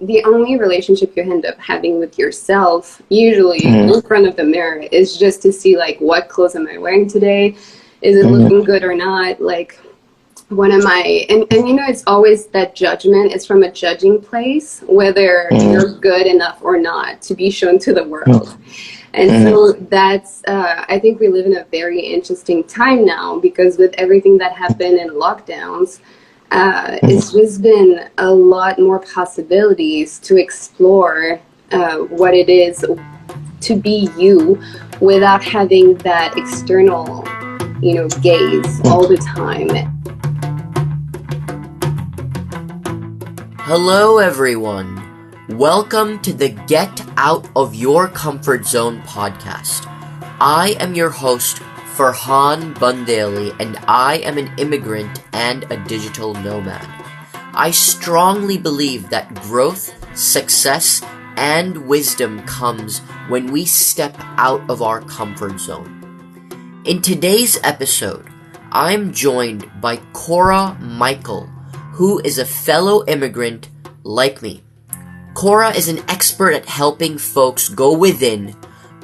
the only relationship you end up having with yourself, usually in front of the mirror, is just to see like, what clothes am I wearing today? Is it looking good or not? Like, what am I, and it's always that judgment. It's from a judging place, whether you're good enough or not to be shown to the world. And so that's, I think we live in a very interesting time now, because with everything that happened in lockdowns, it's just been a lot more possibilities to explore what it is to be you without having that external, gaze all the time. Hello everyone. Welcome to the Get Out of Your Comfort Zone podcast. I am your host, Farhan Bundali, and I am an immigrant and a digital nomad. I strongly believe that growth, success, and wisdom comes when we step out of our comfort zone. In today's episode, I'm joined by Cora Michael, who is a fellow immigrant like me. Cora is an expert at helping folks go within,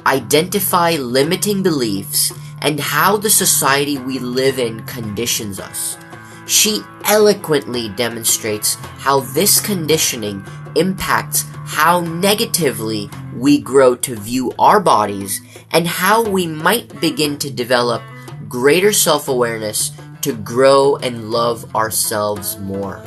identify limiting beliefs, and how the society we live in conditions us. She eloquently demonstrates how this conditioning impacts how negatively we grow to view our bodies and how we might begin to develop greater self-awareness to grow and love ourselves more.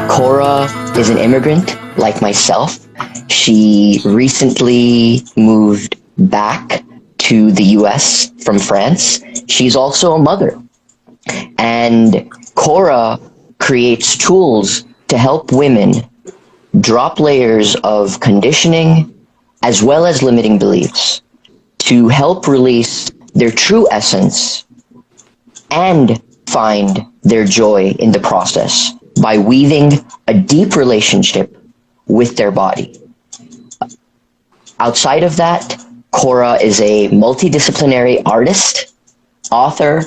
Cora is an immigrant like myself. She recently moved back to the US from France. She's also a mother. And Cora creates tools to help women drop layers of conditioning as well as limiting beliefs to help release their true essence and find their joy in the process by weaving a deep relationship with their body. Outside of that, Cora is a multidisciplinary artist, author,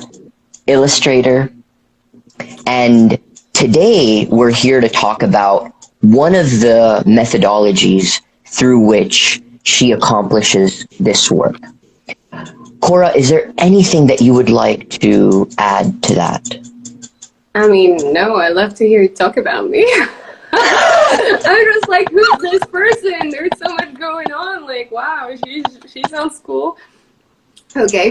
illustrator, and today we're here to talk about one of the methodologies through which she accomplishes this work. Cora, is there anything that you would like to add to that? I mean, no, I love to hear you talk about me. I'm just like, who's this person? There's so much going on. Like, wow, she sounds cool. Okay.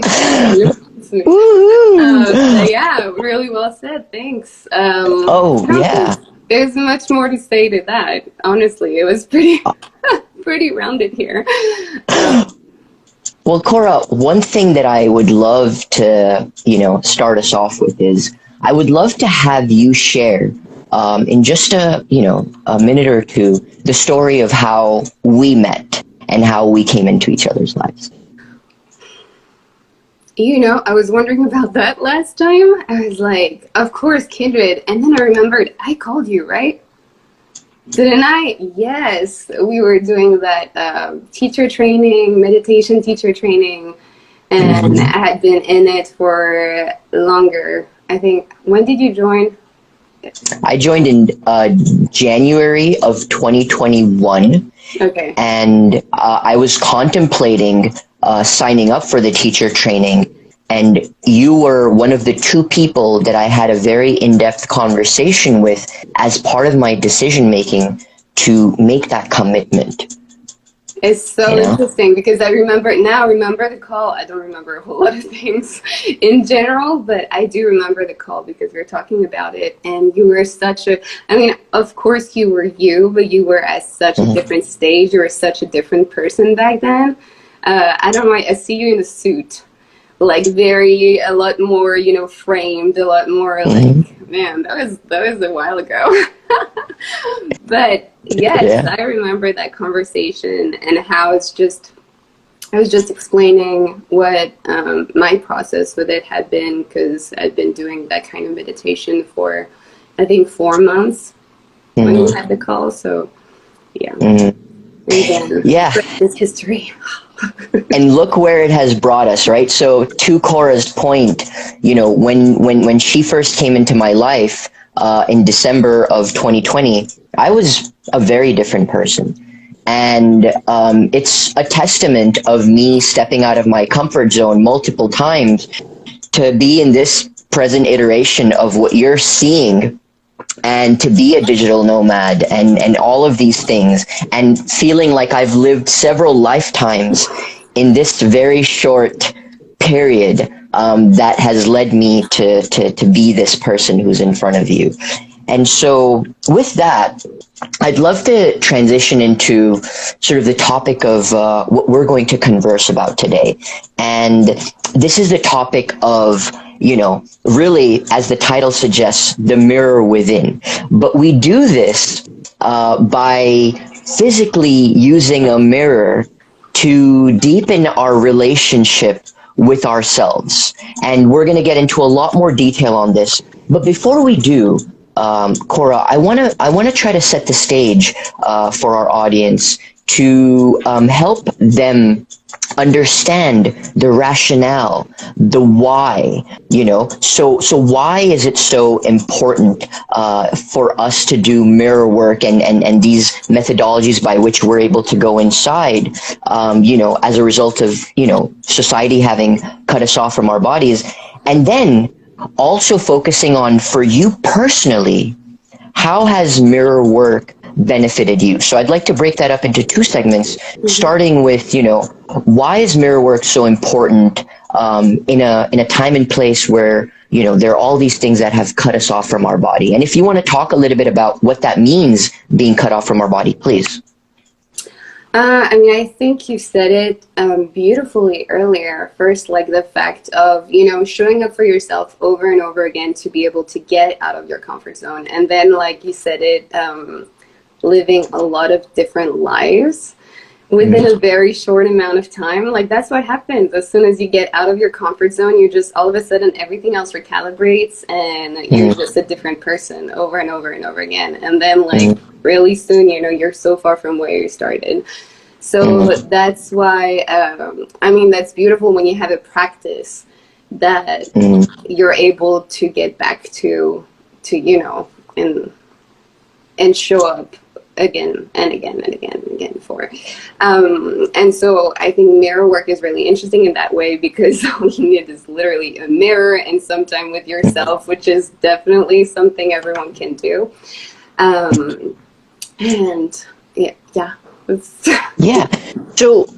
Yeah, really well said. Thanks. Yeah. There's much more to say to that. Honestly, it was pretty rounded here. Well, Cora, one thing that I would love to, start us off with is I would love to have you share in just a minute or two the story of how we met and how we came into each other's lives. I was wondering about that last time. I was like, of course, kindred. And then I remembered I called you, right? Didn't I? Yes. We were doing that teacher training, meditation teacher training. And I had been in it for longer. I think, when did you join? I joined in January of 2021. Okay. And I was contemplating signing up for the teacher training, and you were one of the two people that I had a very in-depth conversation with as part of my decision-making to make that commitment. It's so interesting because I remember the call. I don't remember a whole lot of things in general, but I do remember the call because we were talking about it, and you were of course you were you, but you were at such a different stage. You were such a different person back then. I don't know, I see you in a suit, like a lot more, framed, a lot more like, man, that was a while ago. But yes, I remember that conversation and how I was just explaining what my process with it had been, because I'd been doing that kind of meditation for, I think, 4 months when you had the call. So, yeah. And then, this history. And look where it has brought us, right? So to Cora's point, when she first came into my life in December of 2020, I was a very different person. And it's a testament of me stepping out of my comfort zone multiple times to be in this present iteration of what you're seeing, and to be a digital nomad and all of these things, and feeling like I've lived several lifetimes in this very short period that has led me to be this person who's in front of you. And so with that, I'd love to transition into sort of the topic of what we're going to converse about today. And this is the topic of, really, as the title suggests, the mirror within. But we do this by physically using a mirror to deepen our relationship with ourselves. And we're going to get into a lot more detail on this. But before we do, Cora, I want to try to set the stage for our audience to help them understand the rationale, the why, so why is it so important for us to do mirror work and these methodologies by which we're able to go inside, as a result of, society having cut us off from our bodies. And then also focusing on, for you personally, how has mirror work benefited you? So I'd like to break that up into two segments, starting with, why is mirror work so important in a time and place where, there are all these things that have cut us off from our body. And if you want to talk a little bit about what that means, being cut off from our body, please. I think you said it beautifully earlier. First, like the fact of, showing up for yourself over and over again to be able to get out of your comfort zone. And then, like you said it, living a lot of different lives within a very short amount of time. Like, that's what happens. As soon as you get out of your comfort zone, you just, all of a sudden, everything else recalibrates and you're just a different person over and over and over again. And then, like, really soon, you're so far from where you started. So that's why, that's beautiful when you have a practice that you're able to get back to and show up again and again and again and again for. And so I think mirror work is really interesting in that way, because all you need is literally a mirror and some time with yourself, which is definitely something everyone can do. And yeah. Yeah. So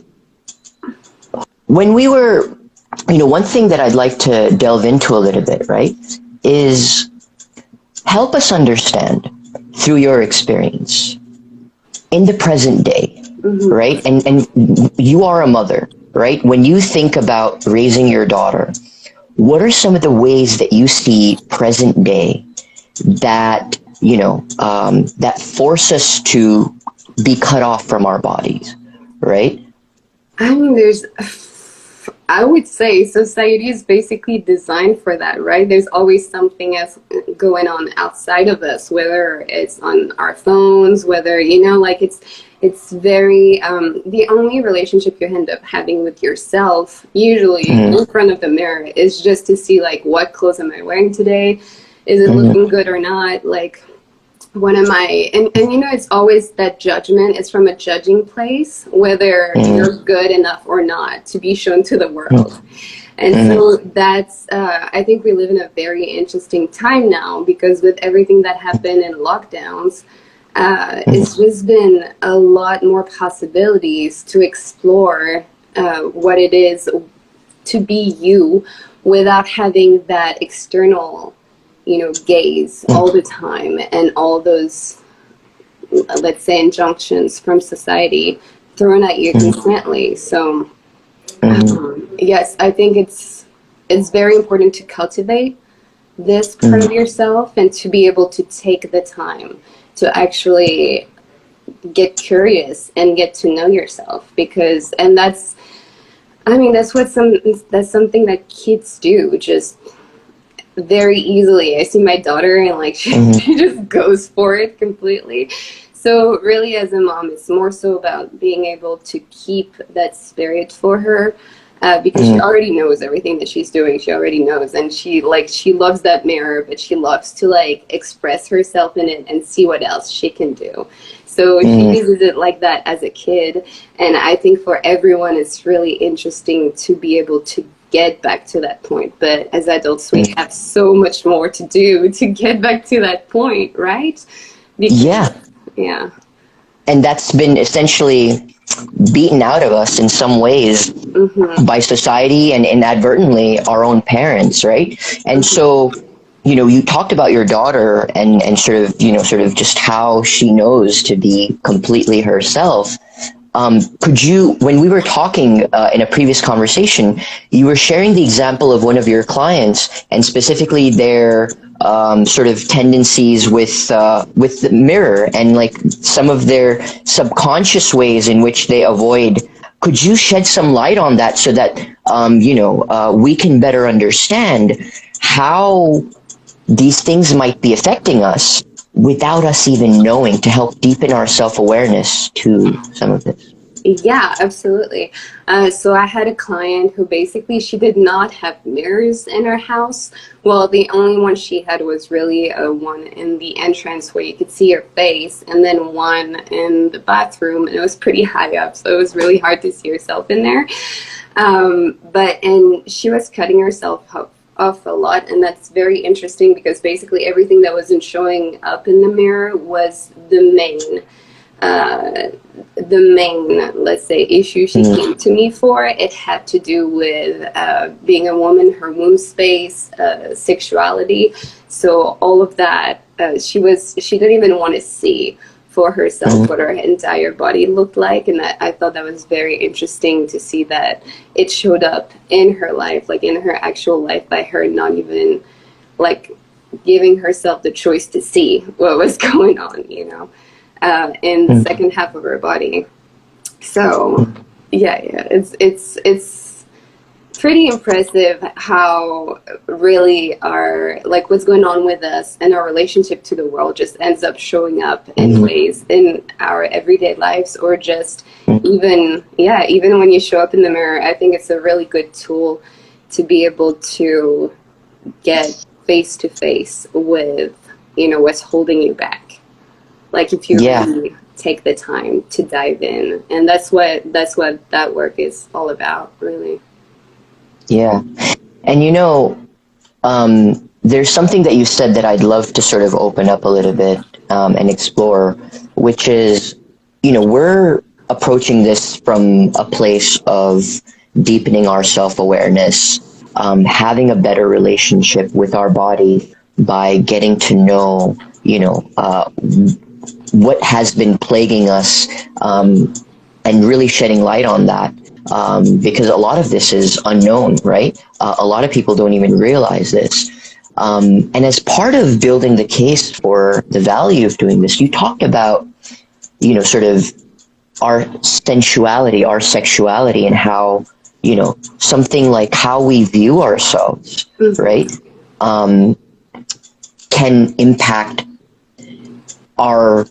when we were, one thing that I'd like to delve into a little bit, right, is help us understand through your experience in the present day, right? And you are a mother, right? When you think about raising your daughter, what are some of the ways that you see present day that, that force us to be cut off from our bodies, right? I would say society is basically designed for that, right? There's always something else going on outside of us, whether it's on our phones, whether, it's very, the only relationship you end up having with yourself, usually in front of the mirror, is just to see, like, what clothes am I wearing today? Is it looking good or not? Like, what am I, and it's always that judgment. It's from a judging place, whether you're good enough or not to be shown to the world. And so that's, I think we live in a very interesting time now, because with everything that happened in lockdowns, it's just been a lot more possibilities to explore what it is to be you without having that external gaze all the time, and all those, let's say, injunctions from society thrown at you constantly. So, yes, I think it's very important to cultivate this part of yourself, and to be able to take the time to actually get curious and get to know yourself, because, and that's something that kids do just very easily. I see my daughter, and like she just goes for it completely. So really, as a mom, it's more so about being able to keep that spirit for her, because she already knows everything that she's doing. She already knows, and she loves that mirror, but she loves to like express herself in it and see what else she can do. So she uses it like that as a kid, and I think for everyone, it's really interesting to be able to get back to that point. But as adults, we have so much more to do to get back to that point, right? Because, yeah. And that's been essentially beaten out of us in some ways by society and inadvertently our own parents, right? And so, you talked about your daughter and sort of just how she knows to be completely herself. Could you, when we were talking in a previous conversation, you were sharing the example of one of your clients and specifically their sort of tendencies with the mirror and like some of their subconscious ways in which they avoid. Could you shed some light on that so that we can better understand how these things might be affecting us without us even knowing, to help deepen our self-awareness to some of this? Yeah, absolutely. So I had a client who basically, she did not have mirrors in her house. Well, the only one she had was really one in the entrance where you could see her face, and then one in the bathroom, and it was pretty high up, so it was really hard to see herself in there. And she was cutting herself off a lot, and that's very interesting because basically everything that wasn't showing up in the mirror was the main, let's say, issue she came to me for. It had to do with being a woman, her womb space, sexuality. So all of that, she didn't even want to see for herself what her entire body looked like, and I thought that was very interesting to see that it showed up in her life, like in her actual life, by her not even like giving herself the choice to see what was going on, in the second half of her body. So it's pretty impressive how really what's going on with us and our relationship to the world just ends up showing up in ways in our everyday lives, or just even when you show up in the mirror. I think it's a really good tool to be able to get face to face with what's holding you back, like if you really take the time to dive in. And that's what that work is all about, really. Yeah. And there's something that you said that I'd love to sort of open up a little bit and explore, which is, we're approaching this from a place of deepening our self-awareness, having a better relationship with our body by getting to know, what has been plaguing us, and really shedding light on that. Because a lot of this is unknown, right? A lot of people don't even realize this. And as part of building the case for the value of doing this, you talked about, sort of our sensuality, our sexuality, and how, something like how we view ourselves, right, can impact our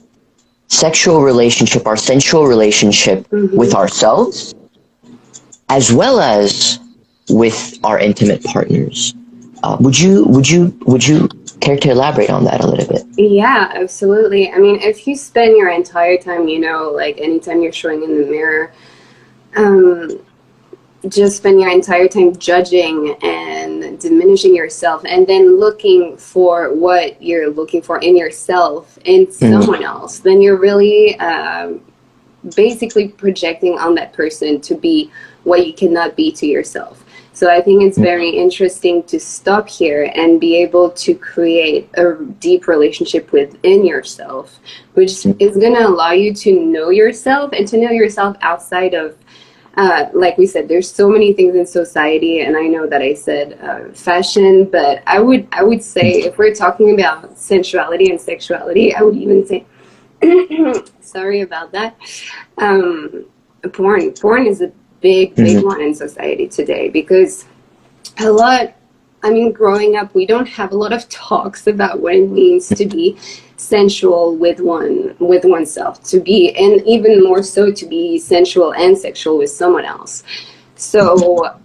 sexual relationship, our sensual relationship with ourselves, as well as with our intimate partners. Would you care to elaborate on that a little bit? Yeah, absolutely. I mean, if you spend your entire time, like anytime you're showing in the mirror, just spend your entire time judging and diminishing yourself, and then looking for what you're looking for in yourself in someone else, then you're really basically projecting on that person to be what you cannot be to yourself. So I think it's very interesting to stop here and be able to create a deep relationship within yourself, which is going to allow you to know yourself and to know yourself outside of, like we said, there's so many things in society, and I know that I said fashion, but I would say, if we're talking about sensuality and sexuality, I would even say, sorry about that, porn is a big one in society today, because growing up, we don't have a lot of talks about what it means to be sensual with oneself, to be, and even more so to be sensual and sexual with someone else. So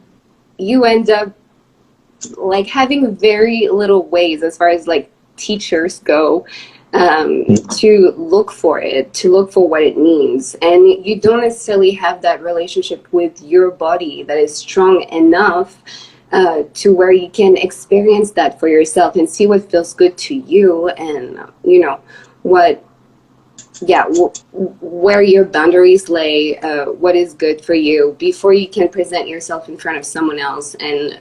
you end up like having very little ways as far as like teachers go, to look for it, to look for what it means. And you don't necessarily have that relationship with your body that is strong enough to where you can experience that for yourself and see what feels good to you, and what, where your boundaries lay, what is good for you, before you can present yourself in front of someone else and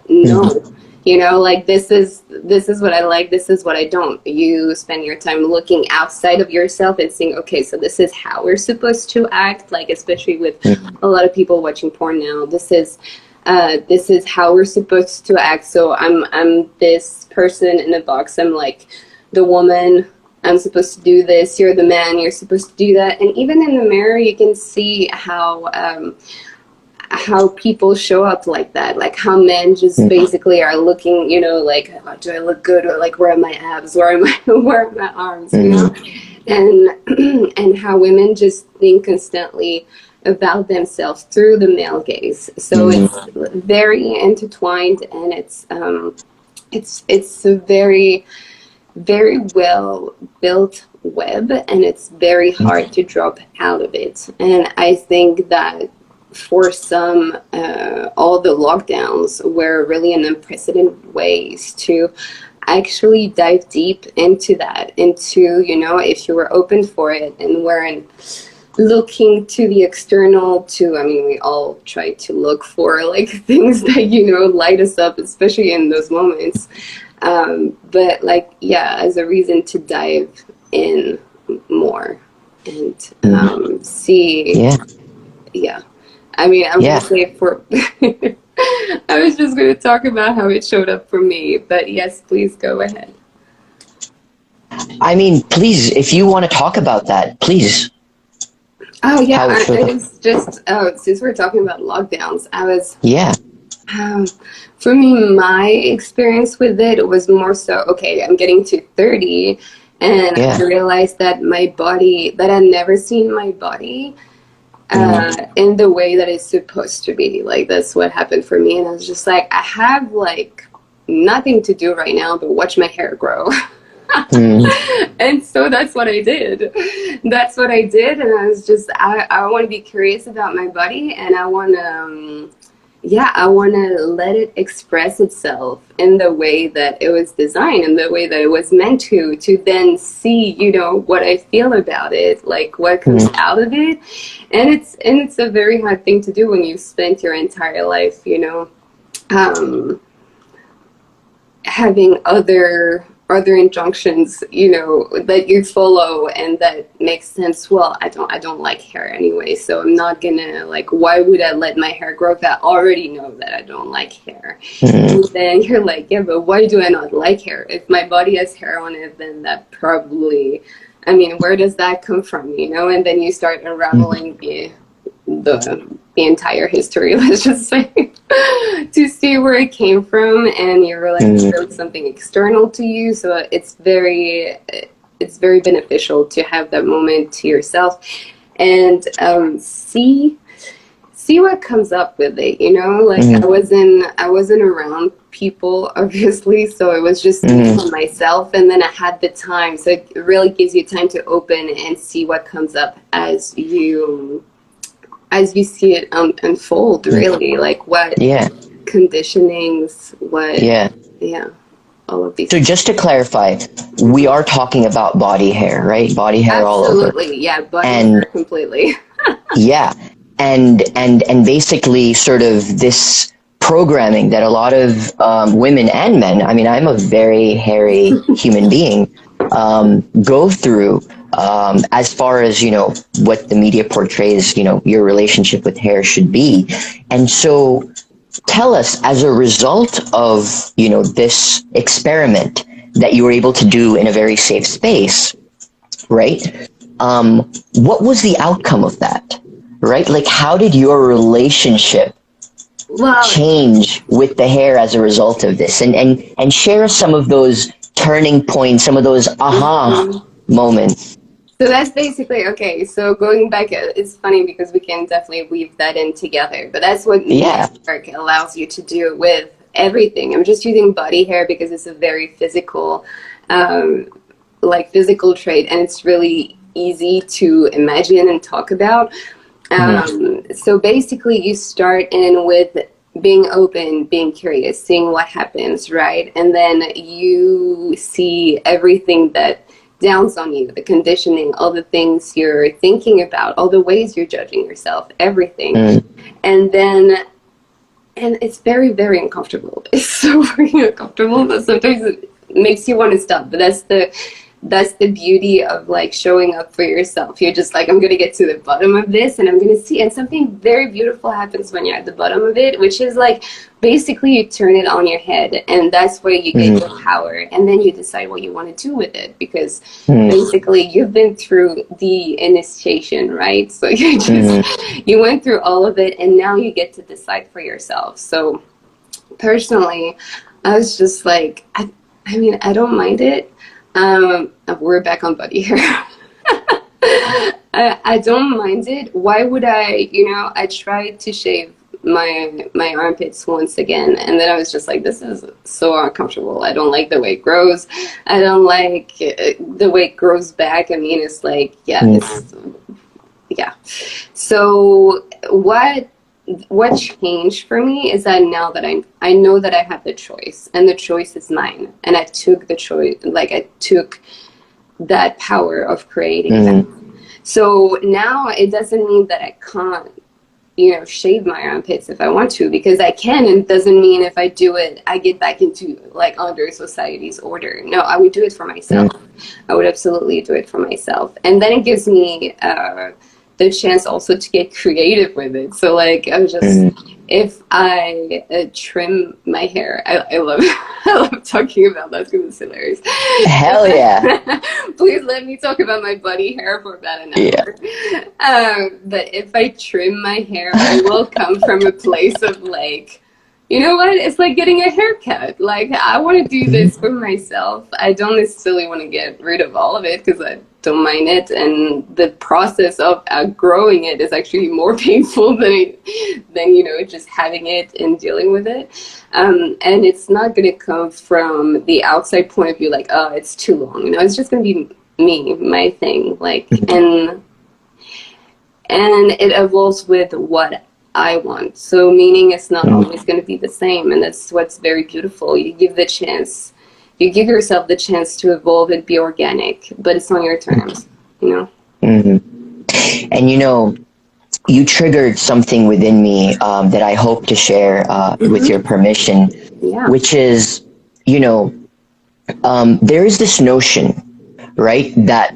know, like this is what I like, this is what I don't. You spend your time looking outside of yourself and saying, okay, so this is how we're supposed to act, like especially with a lot of people watching porn now. This is how we're supposed to act. So I'm this person in a box. I'm like the woman. I'm supposed to do this. You're the man. You're supposed to do that. And even in the mirror, you can see how people show up like that. Like how men just basically are looking, like, oh, do I look good? Or like, where are my abs? Where are my arms? And how women just think constantly about themselves through the male gaze. So it's very intertwined, and it's a very, very well built web, and it's very hard to drop out of it. And I think that for some, all the lockdowns were really an unprecedented ways to actually dive deep into that, into, if you were open for it and weren't looking to the external we all try to look for like things that, light us up, especially in those moments. But as a reason to dive in more and see. Yeah. I'm gonna say I was just gonna talk about how it showed up for me, but yes, please go ahead. Please, if you want to talk about that, please. Oh yeah, it's just since we're talking about lockdowns, for me, my experience with it was more so, okay, I'm getting to 30, and I realized that my body, that I'd never seen my body in the way that it's supposed to be. Like, that's what happened for me, and I was just like, I have like nothing to do right now but watch my hair grow. And so that's what I did. And I was just, I want to be curious about my body, and I want to let it express itself in the way that it was designed, in the way that it was meant to then see, what I feel about it, like what comes out of it. And it's a very hard thing to do when you've spent your entire life, having other injunctions, that you follow and that makes sense. Well, I don't like hair anyway, so I'm not gonna, like, why would I let my hair grow if I already know that I don't like hair? And then you're like, yeah, but why do I not like hair? If my body has hair on it, then that probably, where does that come from, And then you start unraveling the entire history, let's just say, to see where it came from, and you realize it's really something external to you. So it's very beneficial to have that moment to yourself and see what comes up with it. I wasn't around people, obviously, so it was just for myself, and then I had the time, so it really gives you time to open and see what comes up as you see it unfold, really, like what conditionings, all of these. So just to clarify, we are talking about body hair, right? Body hair all over. Absolutely, yeah, body hair completely. and basically sort of this programming that a lot of women and men, I'm a very hairy human being, go through. As far as, what the media portrays, your relationship with hair should be. And so tell us, as a result of, this experiment that you were able to do in a very safe space, right? What was the outcome of that, right? Like, how did your relationship change with the hair as a result of this? And share some of those turning points, some of those moments. So that's basically okay. So going back, it's funny because we can definitely weave that in together. But that's what work allows you to do with everything. I'm just using body hair because it's a very physical, physical trait, and it's really easy to imagine and talk about. So basically, you start in with being open, being curious, seeing what happens, right? And then you see everything that downs on you, the conditioning, all the things you're thinking about, all the ways you're judging yourself, everything. And it's very, very uncomfortable. It's so very uncomfortable, but sometimes it makes you want to stop. But that's the beauty of like showing up for yourself. You're just like, I'm going to get to the bottom of this and I'm going to see. And something very beautiful happens when you're at the bottom of it, which is like basically you turn it on your head, and that's where you get your power. And then you decide what you want to do with it, because basically you've been through the initiation, right? So you went through all of it, and now you get to decide for yourself. So personally, I was just like, I mean, I don't mind it. We're back on body hair. I don't mind it. Why would I? I tried to shave my armpits once again, and then I was just like, this is so uncomfortable. I don't like the way it grows. I don't like the way it grows back. I mean, it's like, So what changed for me is that now that I know that I have the choice, and the choice is mine, and I took the choice, like I took that power of creating that. So now it doesn't mean that I can't, shave my armpits if I want to, because I can, and it doesn't mean if I do it, I get back into like under society's order. No, I would do it for myself. I would absolutely do it for myself. And then it gives me the chance also to get creative with it. So like, I was just, if I trim my hair, I love talking about that because it's hilarious. Hell yeah. Please let me talk about my body hair for about an hour. But if I trim my hair, I will come from a place of like, you know what? It's like getting a haircut. Like, I want to do this for myself. I don't necessarily want to get rid of all of it because I don't mind it. And the process of outgrowing it is actually more painful than just having it and dealing with it. And it's not going to come from the outside point of view, like, oh, it's too long. It's just going to be me, my thing. Like, and it evolves with what I want. So meaning it's not always going to be the same, and that's what's very beautiful. You give yourself the chance to evolve and be organic, but it's on your terms, And you triggered something within me that I hope to share with your permission, which is, there is this notion, right, that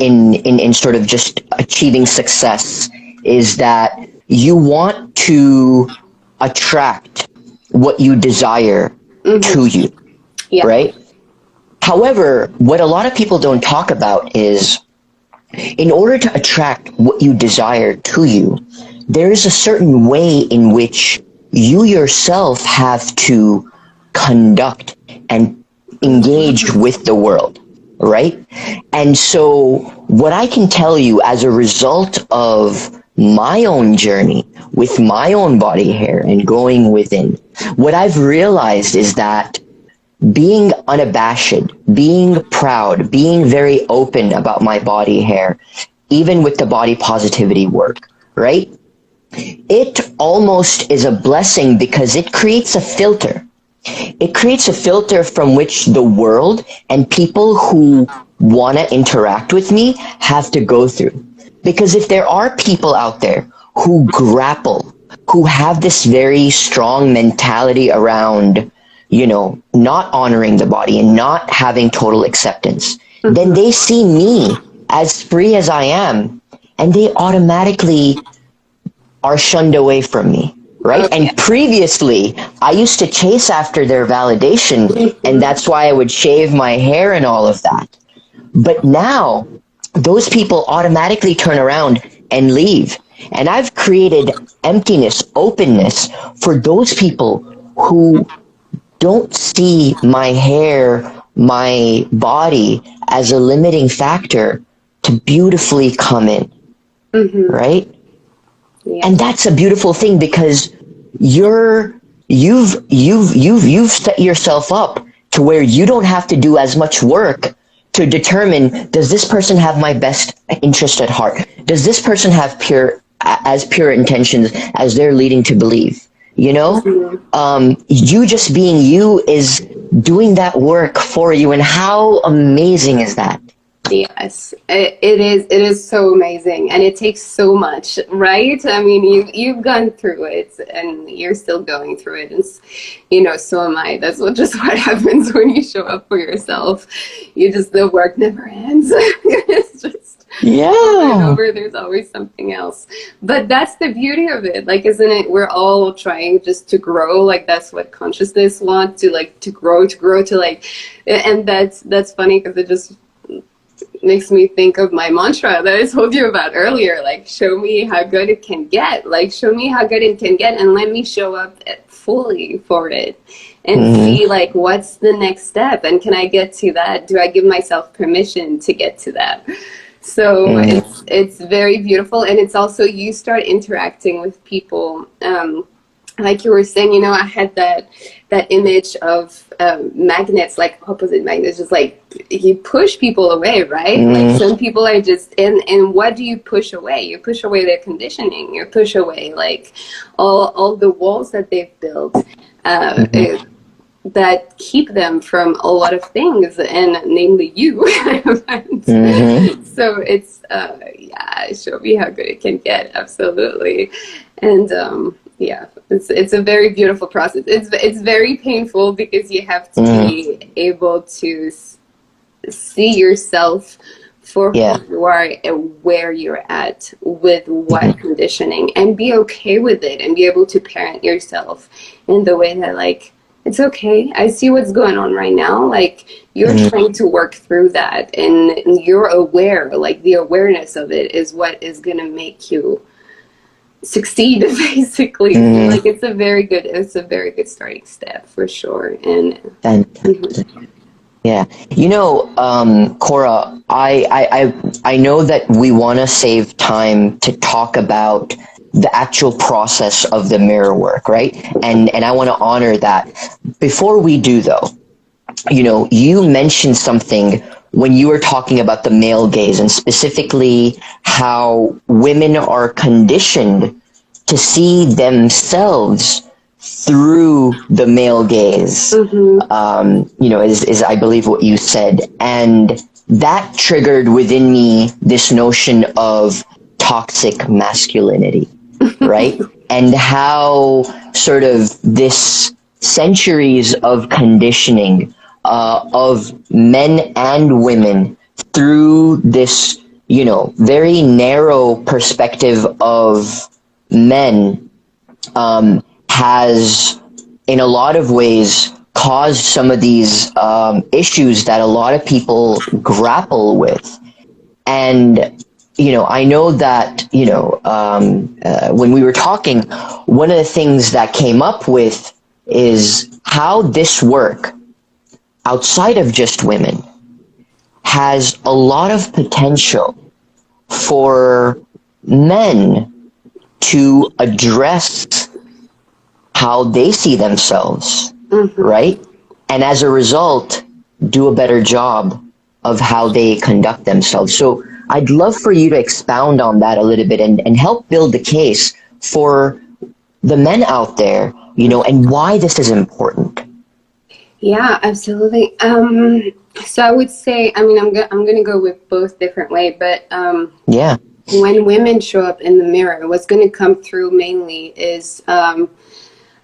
in sort of just achieving success is that you want to attract what you desire to you, right? However, what a lot of people don't talk about is, in order to attract what you desire to you, there is a certain way in which you yourself have to conduct and engage with the world, right? And so what I can tell you as a result of my own journey with my own body hair and going within, what I've realized is that being unabashed, being proud, being very open about my body hair, even with the body positivity work, right? It almost is a blessing because it creates a filter. It creates a filter from which the world and people who want to interact with me have to go through. Because if there are people out there who grapple, who have this very strong mentality around, not honoring the body and not having total acceptance, then they see me as free as I am, and they automatically are shunned away from me, right? And previously, I used to chase after their validation, and that's why I would shave my hair and all of that. But now, those people automatically turn around and leave. And I've created emptiness, openness for those people who don't see my hair my body as a limiting factor to beautifully come in, right? Yeah. And that's a beautiful thing, because you've set yourself up to where you don't have to do as much work to determine, does this person have my best interest at heart? Does this person have pure intentions as they're leading to believe? You know, you just being you is doing that work for you. And how amazing is that? Yes, it is. It is so amazing, and it takes so much, right? I mean, you've gone through it, and you're still going through it, and so am I. That's just what happens when you show up for yourself. The work never ends. It's just over and over. There's always something else, but that's the beauty of it. Like, isn't it? We're all trying just to grow. Like, that's what consciousness wants to grow, and that's funny because it just makes me think of my mantra that I told you about earlier, like, show me how good it can get, and let me show up fully for it and see, like, what's the next step, and can I get to that? Do I give myself permission to get to that? So it's very beautiful, and it's also, you start interacting with people, like you were saying, I had that image of magnets, like opposite magnets, just like you push people away, right? Like, some people are just, and what do you push away? You push away their conditioning. You push away, like, all the walls that they've built that keep them from a lot of things, and namely you. So it's, show me how good it can get. Absolutely. And yeah, it's a very beautiful process. It's very painful because you have to be able to see yourself for who you are and where you're at with what conditioning, and be okay with it, and be able to parent yourself in the way that, like, it's okay. I see what's going on right now. Like, you're trying to work through that, and you're aware. Like, the awareness of it is what is going to make you succeed, basically. Like, it's a very good starting step for sure. And Fantastic. Yeah, Cora, I know that we want to save time to talk about the actual process of the mirror work, right? And I want to honor that. Before we do, though, you mentioned something when you were talking about the male gaze, and specifically how women are conditioned to see themselves through the male gaze, is I believe what you said. And that triggered within me this notion of toxic masculinity, right? And how sort of this centuries of conditioning of men and women through this, very narrow perspective of men has, in a lot of ways, caused some of these issues that a lot of people grapple with. And I know that, when we were talking, one of the things that came up with is how this work, outside of just women, has a lot of potential for men to address how they see themselves, right? And as a result, do a better job of how they conduct themselves. So I'd love for you to expound on that a little bit and help build the case for the men out there, and why this is important. Yeah, absolutely. So I would say, I'm going to go with both different way, but when women show up in the mirror, what's going to come through mainly is,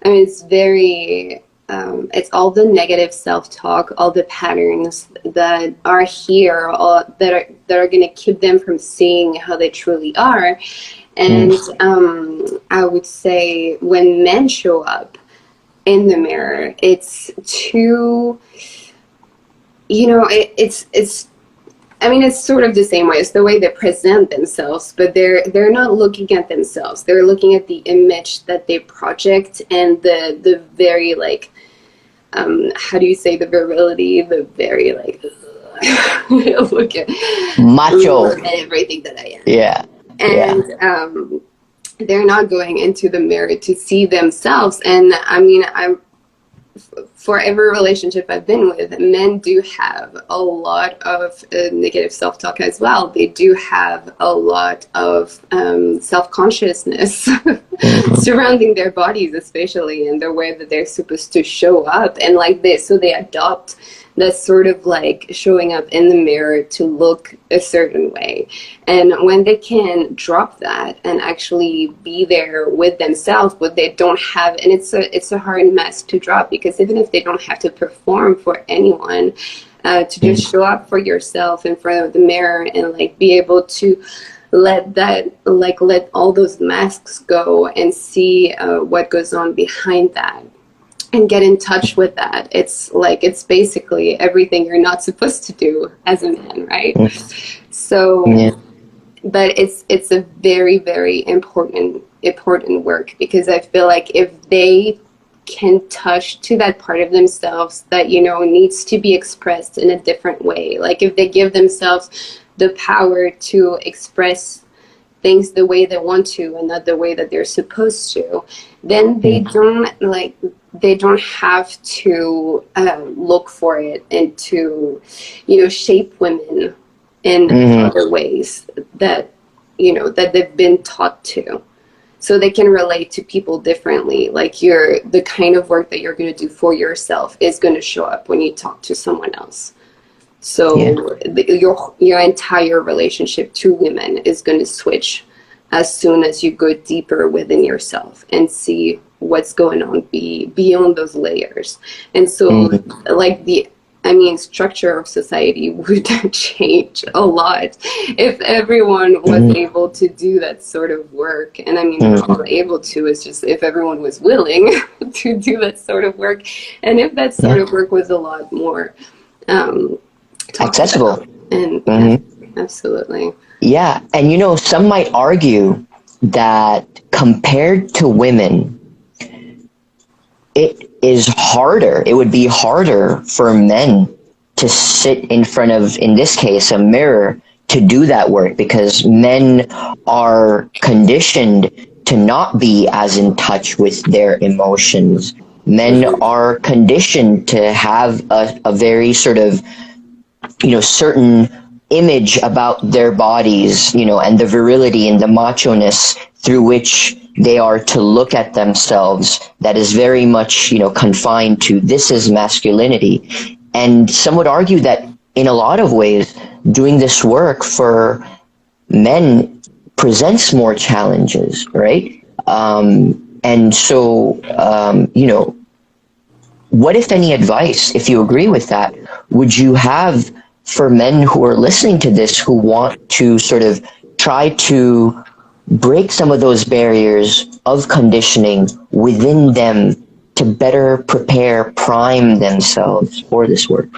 it's very, it's all the negative self-talk, all the patterns that are here, that are going to keep them from seeing how they truly are. And I would say when men show up in the mirror, it's too, it's sort of the same way. It's the way they present themselves, but they're not looking at themselves. They're looking at the image that they project, and the very, like, how do you say, the virility, the very like look at Macho. everything that I am. Yeah. And they're not going into the mirror to see themselves. And I mean, for every relationship I've been with, men do have a lot of negative self-talk as well. They do have a lot of self-consciousness surrounding their bodies, especially in the way that they're supposed to show up. And like this, so they adopt that sort of like showing up in the mirror to look a certain way. And when they can drop that and actually be there with themselves, but they don't have, and it's a hard mask to drop, because even if they don't have to perform for anyone, to just show up for yourself in front of the mirror and like be able to let all those masks go and see what goes on behind that. And get in touch with that. It's basically everything you're not supposed to do as a man, right? So, but it's a very, very important work, because I feel like if they can touch to that part of themselves that, you know, needs to be expressed in a different way, like if they give themselves the power to express things the way they want to and not the way that they're supposed to, then they don't have to look for it and to, you know, shape women in other ways that, you know, that they've been taught to. So they can relate to people differently. Like the kind of work that you're going to do for yourself is going to show up when you talk to someone else. So your entire relationship to women is going to switch as soon as you go deeper within yourself and see what's going on beyond those layers. And so like structure of society would change a lot if everyone was able to do that sort of work. And I mean, all able to is just if everyone was willing to do that sort of work, and if that sort of work was a lot more accessible. And absolutely. Yeah, and you know, some might argue that compared to women, it would be harder for men to sit in front of, in this case, a mirror to do that work, because men are conditioned to not be as in touch with their emotions. Men are conditioned to have a very sort of, you know, certain image about their bodies, you know, and the virility and the macho-ness through which they are to look at themselves, that is very much, you know, confined to this is masculinity. And some would argue that in a lot of ways, doing this work for men presents more challenges, right? And so, you know, what, if any, advice, if you agree with that, would you have for men who are listening to this, who want to sort of try to break some of those barriers of conditioning within them to better prime themselves for this work?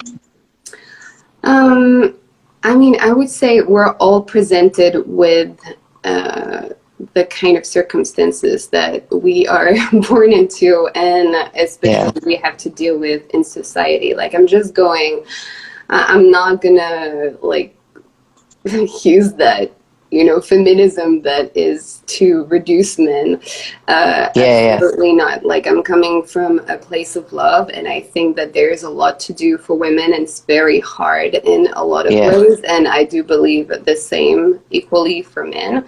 I mean, I would say we're all presented with the kind of circumstances that we are born into, and especially we have to deal with in society. Like, I'm not gonna like use that, you know, feminism that is to reduce men. Absolutely not. Like, I'm coming from a place of love, and I think that there's a lot to do for women, and it's very hard in a lot of ways. And I do believe the same equally for men.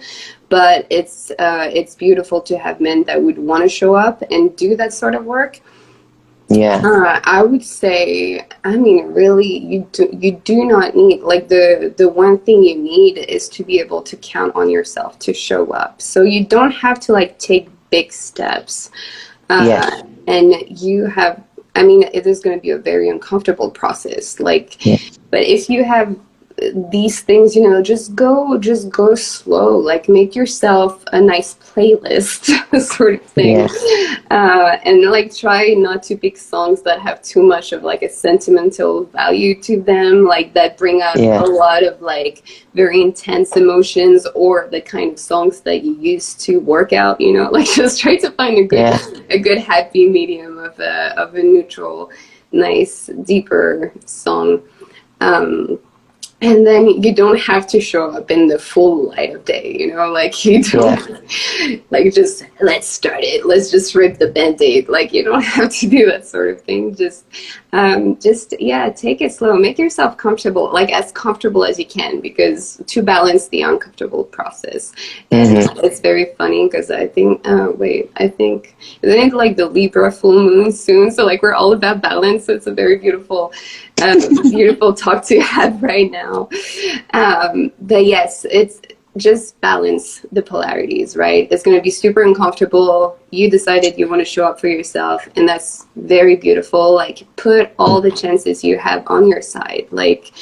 But it's beautiful to have men that would want to show up and do that sort of work. I would say, I mean, really, you do not need, like, the one thing you need is to be able to count on yourself to show up. So you don't have to like take big steps. And you have, I mean, it is going to be a very uncomfortable process. Like, but if you have these things, you know, just go slow, like make yourself a nice playlist sort of thing. And like try not to pick songs that have too much of like a sentimental value to them, like that bring up a lot of like very intense emotions, or the kind of songs that you use to work out, you know, like just try to find a good happy medium of a neutral nice, deeper song. And then you don't have to show up in the full light of day, you know, like you don't like just let's start it, let's just rip the band-aid, like you don't have to do that sort of thing. Just take it slow, make yourself comfortable, like as comfortable as you can, because to balance the uncomfortable process. And it's very funny because I think isn't it like the Libra full moon soon, so like we're all about balance, so it's a very beautiful talk to have right now. But yes, it's just balance the polarities, right? It's going to be super uncomfortable. You decided you want to show up for yourself, and that's very beautiful. Like, put all the chances you have on your side. Like,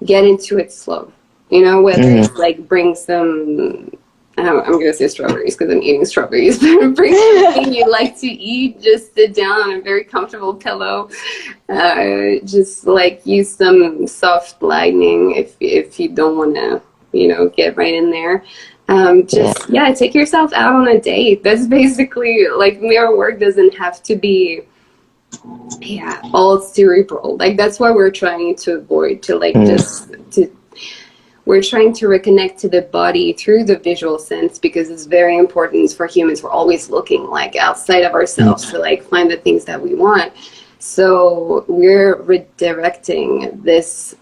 get into it slow. You know, whether it's like bring some, I'm going to say strawberries because I'm eating strawberries, but bring something you like to eat. Just sit down on a very comfortable pillow. Just like use some soft lighting if you don't want to, you know, get right in there. Take yourself out on a date. That's basically, like, mirror work doesn't have to be all cerebral. Like, that's what we're trying to avoid, we're trying to reconnect to the body through the visual sense, because it's very important for humans. We're always looking like outside of ourselves to like find the things that we want. So we're redirecting this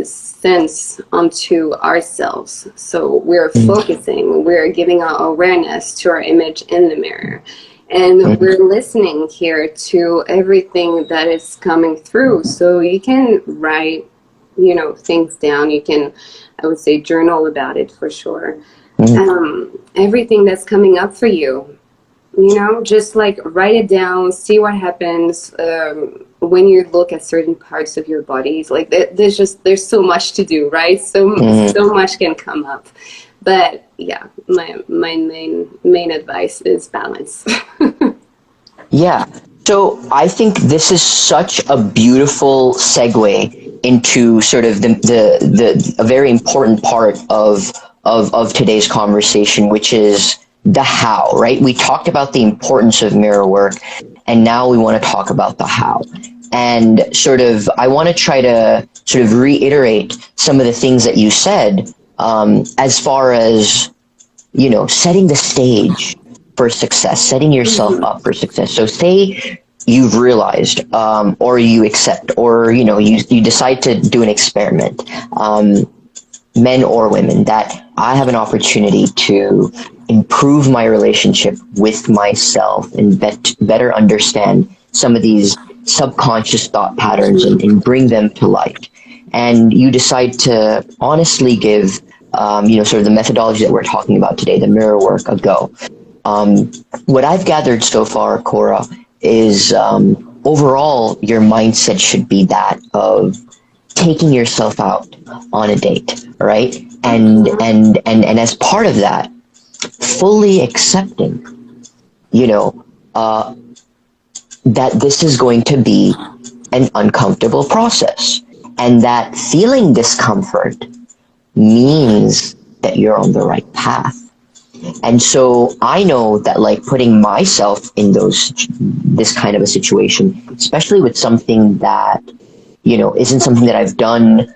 sense onto ourselves. So we're focusing, we're giving our awareness to our image in the mirror. And we're listening here to everything that is coming through. So you can write, you know, things down. You can, I would say, journal about it for sure. Everything that's coming up for you. You know, just like write it down, see what happens when you look at certain parts of your bodies. Like there's so much to do, right? So much can come up. But yeah, my main advice is balance. Yeah. So I think this is such a beautiful segue into sort of a very important part of today's conversation, which is the how, right? We talked about the importance of mirror work, and now we want to talk about the how. And sort of, I want to try to sort of reiterate some of the things that you said, as far as, you know, setting the stage for success, setting yourself up for success. So say you've realized, or you accept, or, you know, you decide to do an experiment, men or women, that I have an opportunity to improve my relationship with myself and better understand some of these subconscious thought patterns and bring them to light. And you decide to honestly give, you know, sort of the methodology that we're talking about today, the mirror work, a go. What I've gathered so far, Cora, is overall your mindset should be that of taking yourself out on a date, right? And as part of that, fully accepting, you know, that this is going to be an uncomfortable process, and that feeling discomfort means that you're on the right path. And so I know that, like, putting myself in this kind of a situation, especially with something that, you know, isn't something that I've done,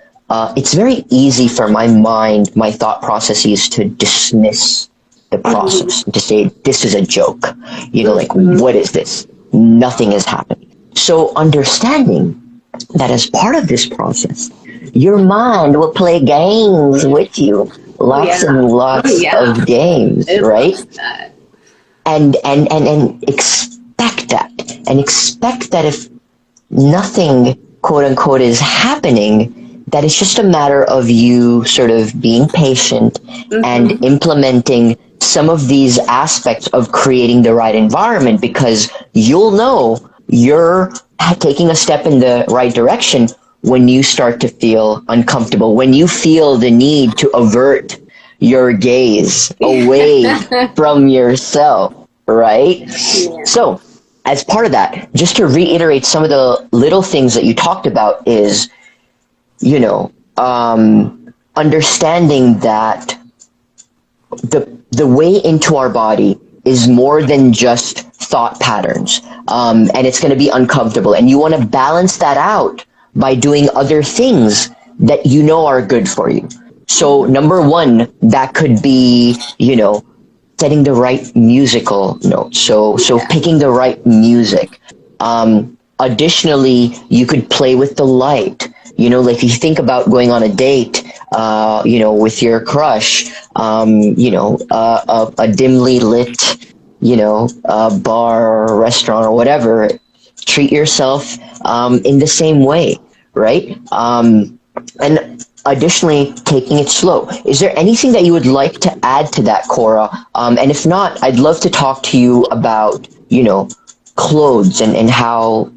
it's very easy for my mind, my thought processes, to dismiss the process, to say, this is a joke, you know, like, what is this? Nothing has happened. So understanding that as part of this process, your mind will play games with you, lots and lots of games, right? And expect that, and expect that if nothing, quote unquote, is happening, that it's just a matter of you sort of being patient and implementing some of these aspects of creating the right environment, because you'll know you're taking a step in the right direction when you start to feel uncomfortable, when you feel the need to avert your gaze away from yourself, right? Yeah. So as part of that, just to reiterate some of the little things that you talked about is, you know, understanding that the way into our body is more than just thought patterns, and it's going to be uncomfortable, and you want to balance that out by doing other things that you know are good for you. So number one, that could be, setting the right musical notes. So picking the right music. Additionally, you could play with the light. Like if you think about going on a date, with your crush, a dimly lit, bar or restaurant or whatever, treat yourself in the same way, right? And additionally, taking it slow. Is there anything that you would like to add to that, Cora? And if not, I'd love to talk to you about, clothes and how,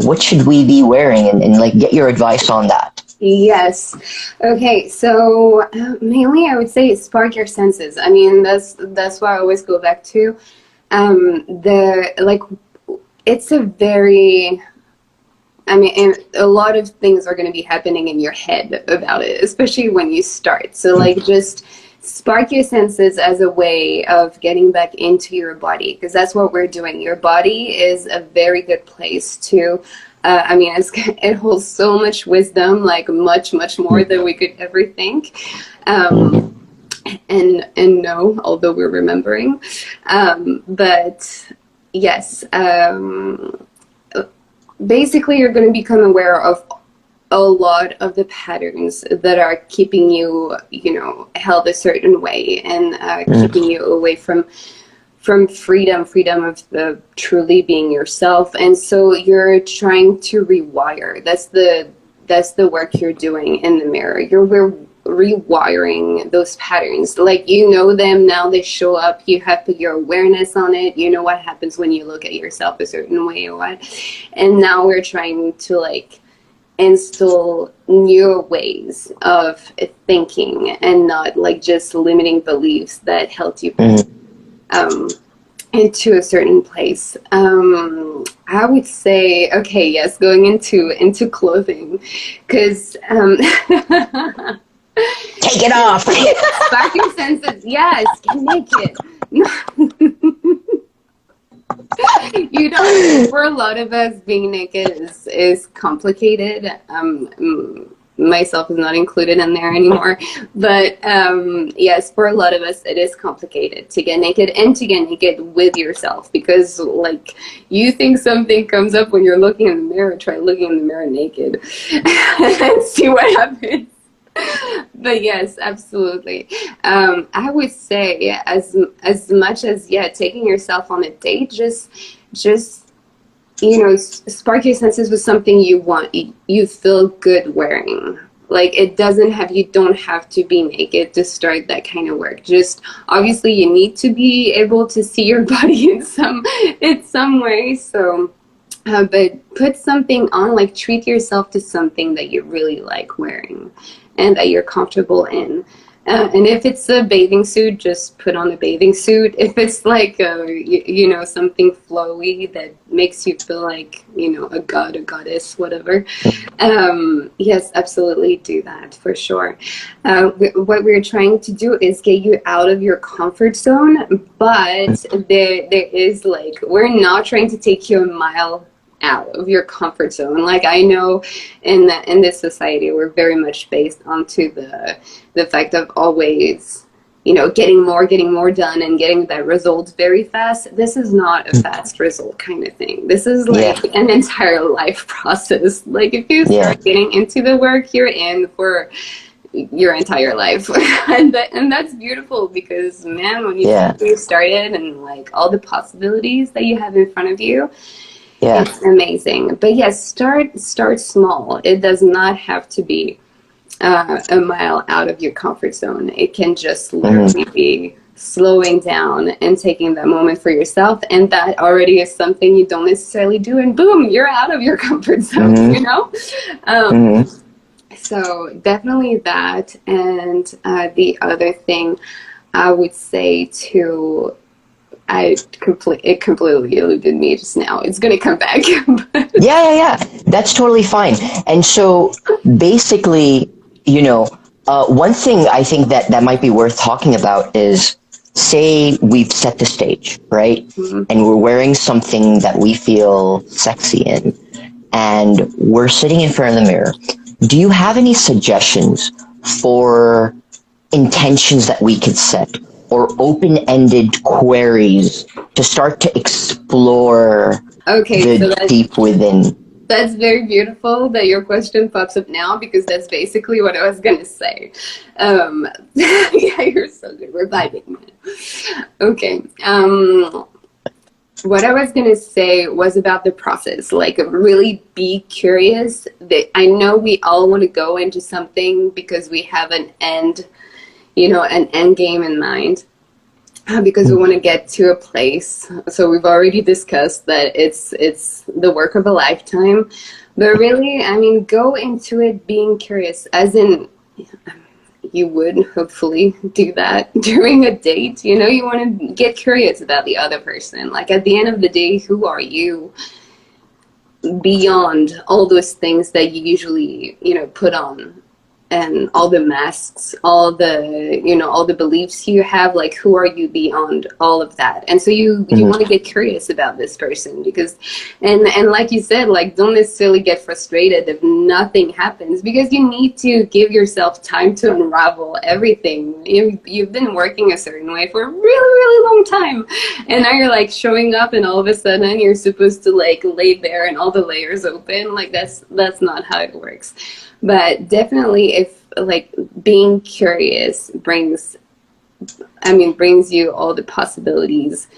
what should we be wearing and like get your advice on that. Yes. Okay. So mainly, I would say spark your senses. I mean, that's what I always go back to. It's a very, and a lot of things are going to be happening in your head about it, especially when you start. So just spark your senses as a way of getting back into your body, because that's what we're doing. Your body is a very good place to, it holds so much wisdom, like much, much more than we could ever think. And no, although we're remembering. But yes, basically you're going to become aware of a lot of the patterns that are keeping you, held a certain way and keeping you away from freedom of truly being yourself. And so you're trying to rewire. That's the work you're doing in the mirror. You're rewiring those patterns. Like, them now, they show up, you have put your awareness on it, what happens when you look at yourself a certain way or what. And now we're trying to install new ways of thinking and not just limiting beliefs that held you into a certain place. I would say, okay, yes, going into clothing, because take it off. Spark your senses. Yes, get naked. For a lot of us, being naked is complicated. Myself is not included in there anymore. But yes, for a lot of us, it is complicated to get naked and to get naked with yourself, because you think something comes up when you're looking in the mirror. Try looking in the mirror naked and see what happens. But yes, absolutely. I would say as much as taking yourself on a date, just spark your senses with something you want, you feel good wearing. You don't have to be naked to start that kind of work. Just obviously you need to be able to see your body in some way. So but put something on, treat yourself to something that you really like wearing and that you're comfortable in. And if it's a bathing suit, just put on a bathing suit. If it's something flowy that makes you feel like, a god, a goddess, whatever. Yes, absolutely do that for sure. What we're trying to do is get you out of your comfort zone, but there is we're not trying to take you a mile out of your comfort zone. I know in this society, we're very much based onto the fact of always, getting more done and getting that result very fast. This is not a fast result kind of thing. This is an entire life process. If you start getting into the work, you're in for your entire life. and that's beautiful, because man, when you started and all the possibilities that you have in front of you, it's amazing. But yes, start small. It does not have to be a mile out of your comfort zone. It can just literally be slowing down and taking that moment for yourself, and that already is something you don't necessarily do, and boom, you're out of your comfort zone. So definitely that. And the other thing I would say too, it completely eluded me just now. It's going to come back. Yeah. That's totally fine. And so basically, one thing I think that might be worth talking about is say we've set the stage, right? And we're wearing something that we feel sexy in, and we're sitting in front of the mirror. Do you have any suggestions for intentions that we could set, or open-ended queries to start to explore Okay, so the deep within? that's very beautiful that your question pops up now, because that's basically what I was gonna say. Yeah, you're so good. We're vibing, man. Okay. What I was gonna say was about the process. Like, really be curious. That I know we all want to go into something because we have an end, an end game in mind. Because we want to get to a place. So we've already discussed that it's the work of a lifetime. But really, I mean, go into it being curious, as in you would hopefully do that during a date. You want to get curious about the other person. Like, at the end of the day, who are you beyond all those things that you usually, put on? And all the masks, all the beliefs you have, like, who are you beyond all of that? And so you want to get curious about this person, because, and like you said, like, don't necessarily get frustrated if nothing happens, because you need to give yourself time to unravel everything. You've been working a certain way for a really, really long time, and now you're like showing up, and all of a sudden you're supposed to like lay bare and all the layers open. Like, that's not how it works. But definitely, if like being curious brings you all the possibilities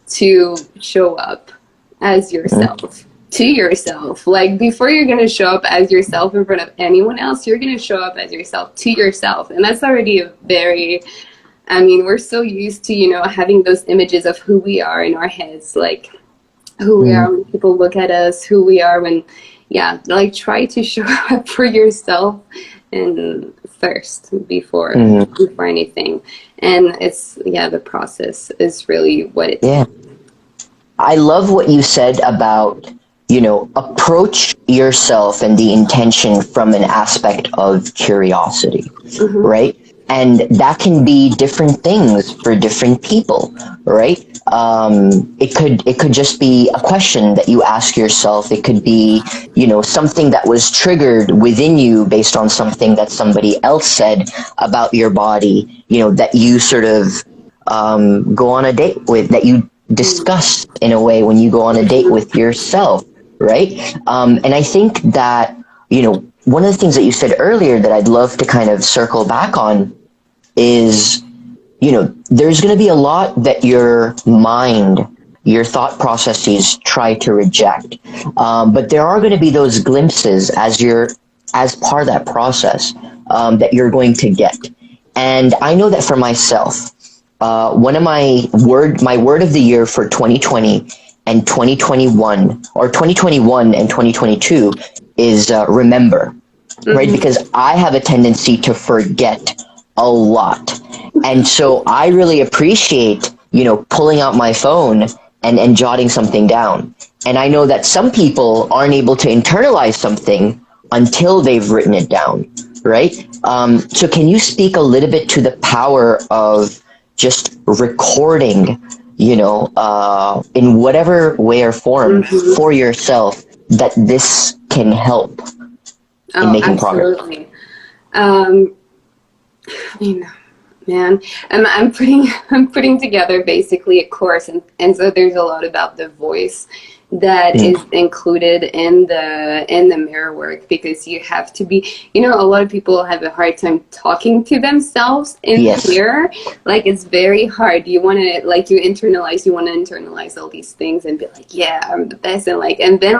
to show up as yourself, to yourself. Like, before you're going to show up as yourself in front of anyone else, you're going to show up as yourself to yourself. And that's already a very, we're so used to, having those images of who we are in our heads, like who we are when people look at us, who we are when, like, try to show up for yourself and first before anything. And it's, the process is really what it's. Yeah. I love what you said about, approach yourself and the intention from an aspect of curiosity, right? And that can be different things for different people, right? It could just be a question that you ask yourself. It could be, something that was triggered within you based on something that somebody else said about your body, that you sort of go on a date with, that you discuss in a way when you go on a date with yourself, right? And I think that, one of the things that you said earlier that I'd love to kind of circle back on is, there's going to be a lot that your mind, your thought processes try to reject. But there are going to be those glimpses as part of that process that you're going to get. And I know that for myself, one of my word of the year for 2020 and 2021, or 2021 and 2022, is remember, right? Because I have a tendency to forget a lot. And so I really appreciate, pulling out my phone and jotting something down. And I know that some people aren't able to internalize something until they've written it down, right? So can you speak a little bit to the power of just recording, in whatever way or form for yourself, that this can help in making progress? Man, I'm putting together basically a course, and so there's a lot about the voice that is included in the mirror work, because you have to be, a lot of people have a hard time talking to themselves in the mirror. Like, it's very hard. You want to internalize all these things and be like, yeah, I'm the best, and then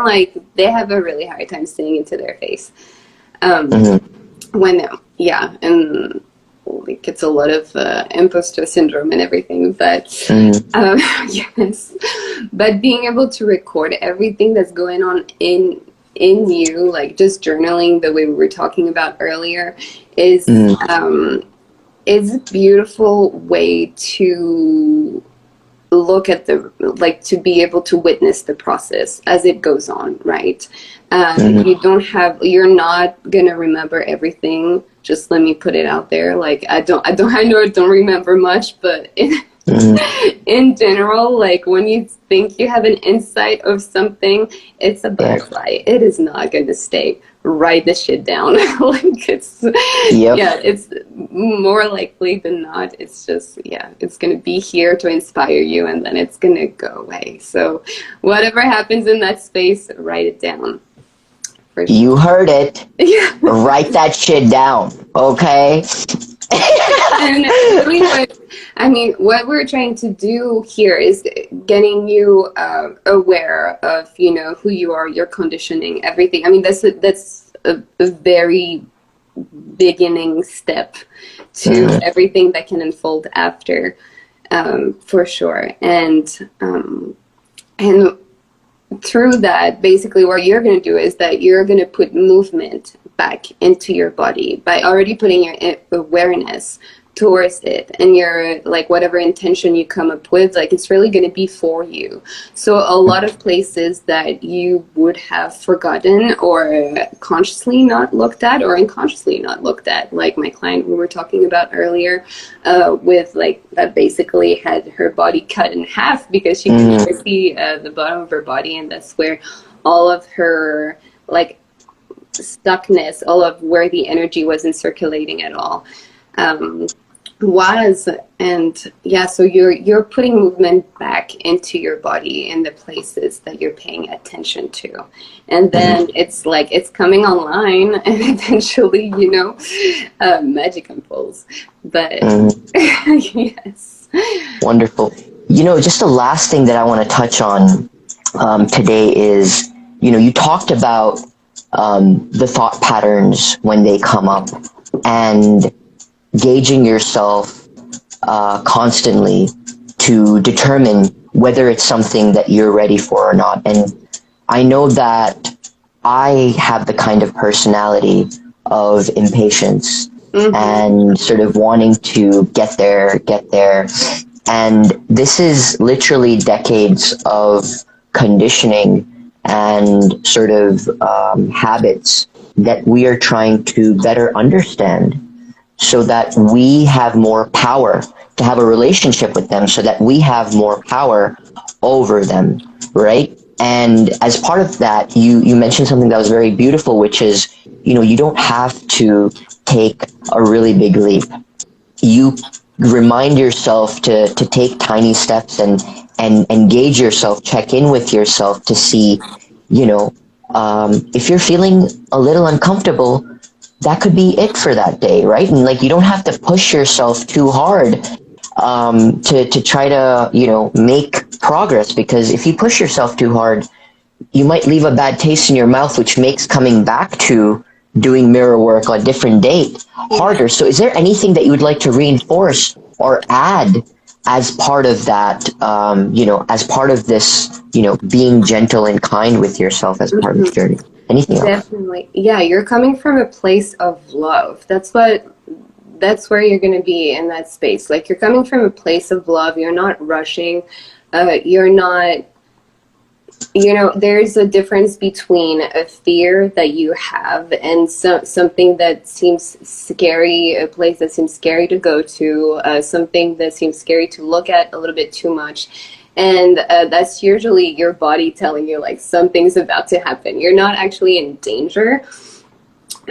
they have a really hard time saying it to their face. And like, it's a lot of imposter syndrome and everything, but yes, but being able to record everything that's going on in you, like just journaling the way we were talking about earlier, is a beautiful way to look at to be able to witness the process as it goes on, right? You're not gonna remember everything. Just let me put it out there. Like, I don't remember much, but In general, like when you think you have an insight of something, it's a butterfly. It is not going to stay. Write the shit down. Like it's, yeah, it's more likely than not. It's just, yeah, it's going to be here to inspire you and then it's going to go away. So whatever happens in that space, write it down. For sure. You heard it. Yeah. Write that shit down, okay? And really what we're trying to do here is getting you aware of, you know, who you are, your conditioning, everything. I mean, that's a very beginning step to everything that can unfold after, for sure. And through that, basically what you're going to do is that you're going to put movement back into your body by already putting your awareness towards it, and your, like, whatever intention you come up with, like, it's really going to be for you. So a lot of places that you would have forgotten or consciously not looked at or unconsciously not looked at, like my client we were talking about earlier, with, like, that basically had her body cut in half because she could never see the bottom of her body, and that's where all of her, like, stuckness, all of where the energy wasn't circulating at all, was. And yeah, so you're putting movement back into your body in the places that you're paying attention to, and then it's like it's coming online, and eventually, you know, magic unfolds. But yes, Wonderful. You know, just the last thing that I want to touch on today is, you know, you talked about the thought patterns when they come up, and gauging yourself constantly to determine whether it's something that you're ready for or not. And I know that I have the kind of personality of impatience and sort of wanting to get there. And this is literally decades of conditioning and sort of habits that we are trying to better understand, so that we have more power to have a relationship with them, so that we have more power over them, right? And as part of that, you mentioned something that was very beautiful, which is, you know, you don't have to take a really big leap. You remind yourself to take tiny steps and engage yourself, check in with yourself to see, you know, if you're feeling a little uncomfortable, that could be it for that day, right? And like, you don't have to push yourself too hard to try to, you know, make progress, because if you push yourself too hard, you might leave a bad taste in your mouth, which makes coming back to doing mirror work on a different date harder. So is there anything that you would like to reinforce or add as part of that, you know, as part of this, you know, being gentle and kind with yourself as part of the journey? Anything else? Definitely. Yeah, you're coming from a place of love. That's where you're going to be in that space. Like, you're coming from a place of love. You're not rushing. You're not, you know, there's a difference between a fear that you have and something that seems scary, a place that seems scary to go to, something that seems scary to look at a little bit too much. And that's usually your body telling you, like, something's about to happen. You're not actually in danger.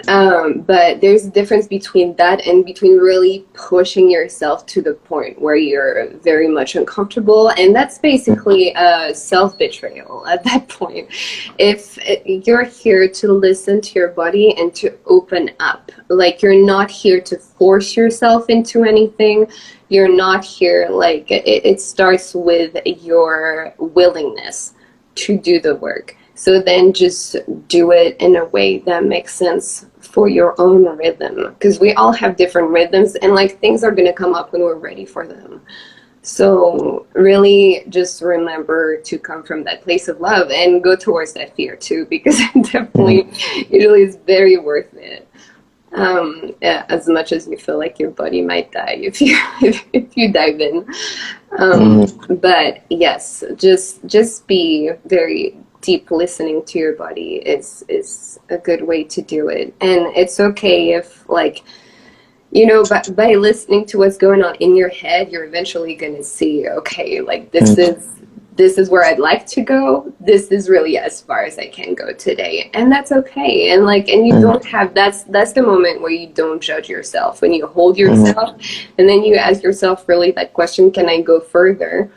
But there's a difference between that and between really pushing yourself to the point where you're very much uncomfortable. And that's basically self-betrayal at that point. If you're here to listen to your body and to open up, like, you're not here to force yourself into anything. You're not here, like, it starts with your willingness to do the work. So then just do it in a way that makes sense for your own rhythm, because we all have different rhythms, and, like, things are going to come up when we're ready for them. So really just remember to come from that place of love and go towards that fear too, because it definitely usually is very worth it. Yeah, as much as you feel like your body might die if you dive in. But yes, just be very deep. Listening to your body is a good way to do it. And it's okay if, like, you know, by listening to what's going on in your head, you're eventually going to see, okay, like this is where I'd like to go. This is really as far as I can go today. And that's okay. And like, and you don't have, that's the moment where you don't judge yourself, when you hold yourself and then you ask yourself really that question, can I go further?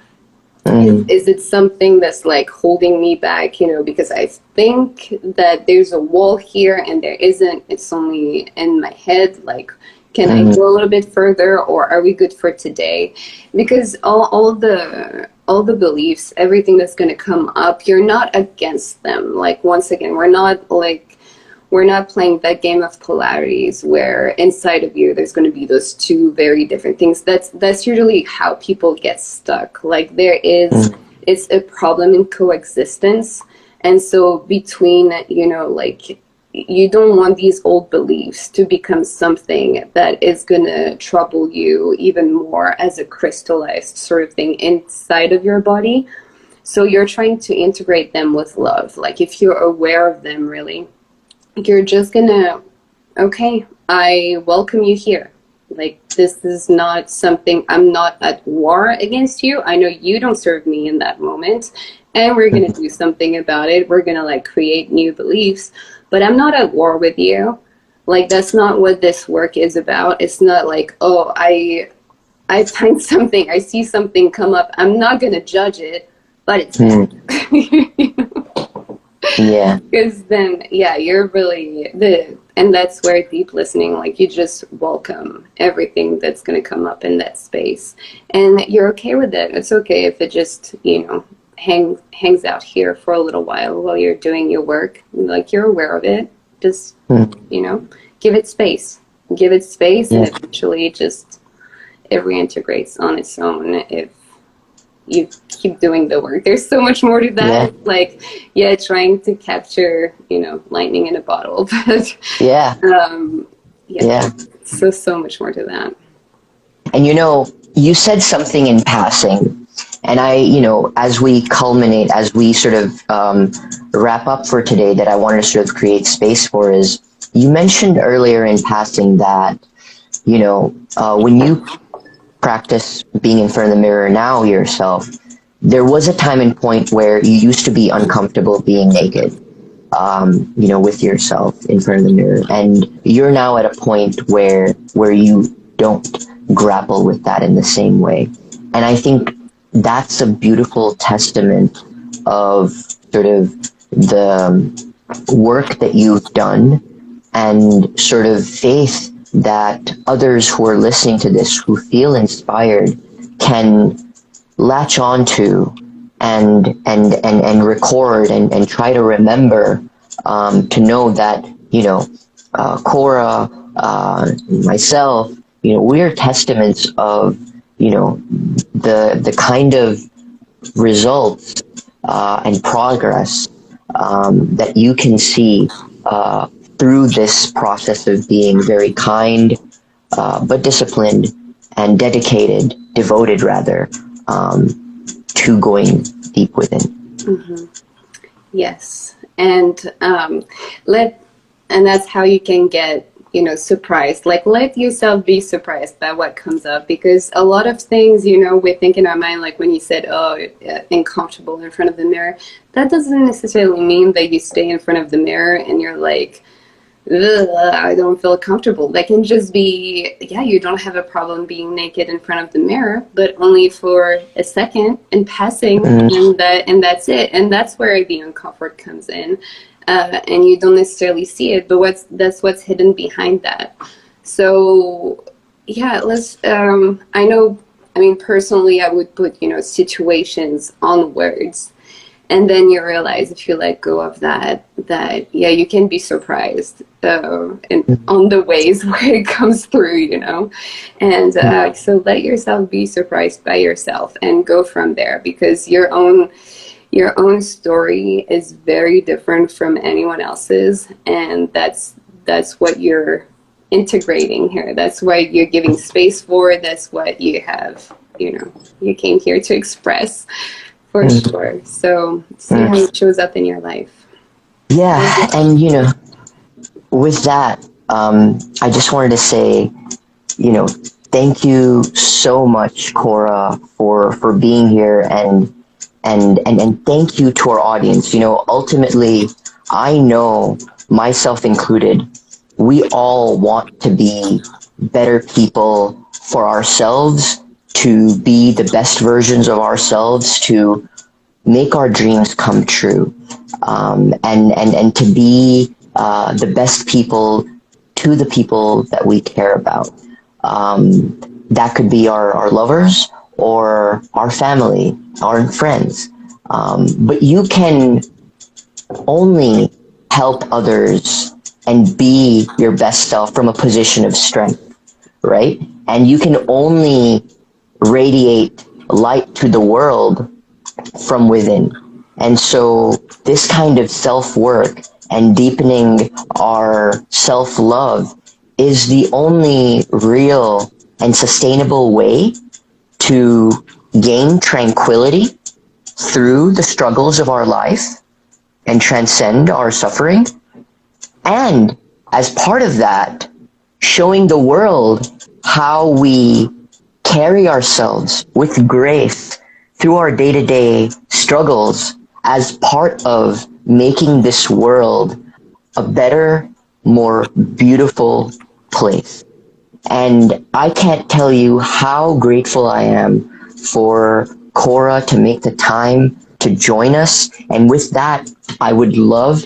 Is it something that's like holding me back, you know, because I think that there's a wall here and there isn't, it's only in my head, like, can I go a little bit further, or are we good for today? Because all the beliefs, everything that's going to come up, you're not against them. Like, once again, we're not playing that game of polarities where inside of you there's going to be those two very different things. That's usually how people get stuck. Like, it's a problem in coexistence. And so between, you know, like, you don't want these old beliefs to become something that is going to trouble you even more as a crystallized sort of thing inside of your body. So you're trying to integrate them with love. Like, if you're aware of them, really, you're just gonna, okay, I welcome you here. Like, this is not something, I'm not at war against you. I know you don't serve me in that moment, and we're gonna do something about it. We're gonna like create new beliefs, but I'm not at war with you. Like, that's not what this work is about. It's not like, oh, I find something, I see something come up. I'm not gonna judge it, but it's bad. Yeah. Because then, yeah, you're really and that's where deep listening, like, you just welcome everything that's going to come up in that space, and you're okay with it. It's okay if it just, you know, hangs out here for a little while you're doing your work. Like, you're aware of it. Just, you know, give it space, and eventually just it reintegrates on its own if you keep doing the work. There's so much more to that. Yeah. Like, yeah, trying to capture, you know, lightning in a bottle, but so much more to that. And, you know, you said something in passing, and I, you know, as we culminate, as we sort of wrap up for today, that I wanted to sort of create space for is, you mentioned earlier in passing that, you know, when you practice being in front of the mirror now yourself, there was a time and point where you used to be uncomfortable being naked, you know, with yourself in front of the mirror, and you're now at a point where you don't grapple with that in the same way. And I think that's a beautiful testament of sort of the work that you've done, and sort of faith that others who are listening to this, who feel inspired, can latch onto and record and try to remember, to know that, you know, Cora, myself, you know, we're testaments of, you know, the kind of results and progress that you can see through this process of being very kind, but disciplined and devoted rather, to going deep within. Mm-hmm. Yes. And and that's how you can get, you know, surprised. Like, let yourself be surprised by what comes up, because a lot of things, you know, we think in our mind, like when you said, oh, uncomfortable in front of the mirror, that doesn't necessarily mean that you stay in front of the mirror and you're like, I don't feel comfortable. That can just be, yeah, you don't have a problem being naked in front of the mirror, but only for a second and passing, and that's it. And that's where the uncomfort comes in, and you don't necessarily see it, but that's what's hidden behind that. So, yeah, let's. I know. I mean, personally, I would put, you know, situations on words. And then you realize, if you let go of that yeah, you can be surprised on the ways where it comes through, you know. And so let yourself be surprised by yourself and go from there, because your own story is very different from anyone else's, and that's what you're integrating here. That's why you're giving space for. That's what you have, you know, you came here to express. For sure. So see how it shows up in your life. Yeah, and, you know, with that, I just wanted to say, thank you so much, Cora, for being here, and thank you to our audience. Ultimately, I know, myself included, we all want to be better people for ourselves, to be the best versions of ourselves, to make our dreams come true, and to be the best people to the people that we care about. That could be our lovers or our family, our friends. But you can only help others and be your best self from a position of strength, right? And you can only radiate light to the world from within. And so this kind of self-work and deepening our self-love is the only real and sustainable way to gain tranquility through the struggles of our life and transcend our suffering. And as part of that, showing the world how we carry ourselves with grace through our day-to-day struggles as part of making this world a better, more beautiful place. And I can't tell you how grateful I am for Cora to make the time to join us. And with that, I would love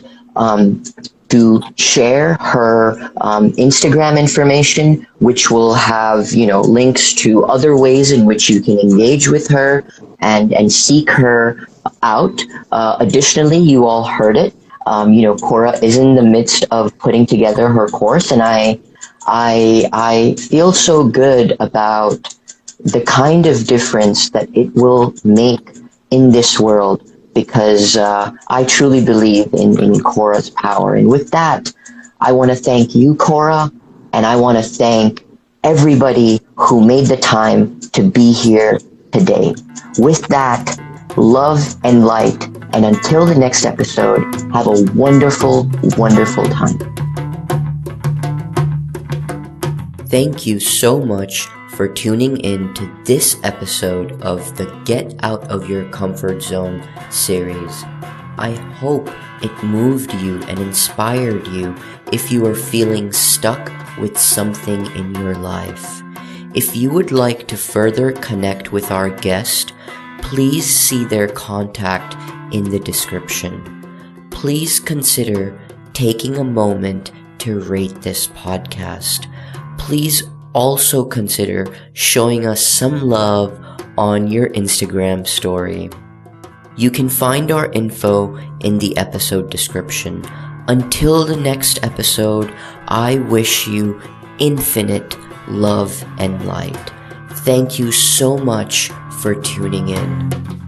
to share her Instagram information, which will have, links to other ways in which you can engage with her and seek her out. Additionally, you all heard it. Cora is in the midst of putting together her course, and I feel so good about the kind of difference that it will make in this world, because I truly believe in Cora's power. And with that, I want to thank you, Cora, and I want to thank everybody who made the time to be here today. With that, love and light, and until the next episode, have a wonderful, wonderful time. Thank you so much for tuning in to this episode of the Get Out of Your Comfort Zone series. I hope it moved you and inspired you if you are feeling stuck with something in your life. If you would like to further connect with our guest, please see their contact in the description. Please consider taking a moment to rate this podcast. Please also consider showing us some love on your Instagram story. You can find our info in the episode description. Until the next episode, I wish you infinite love and light. Thank you so much for tuning in.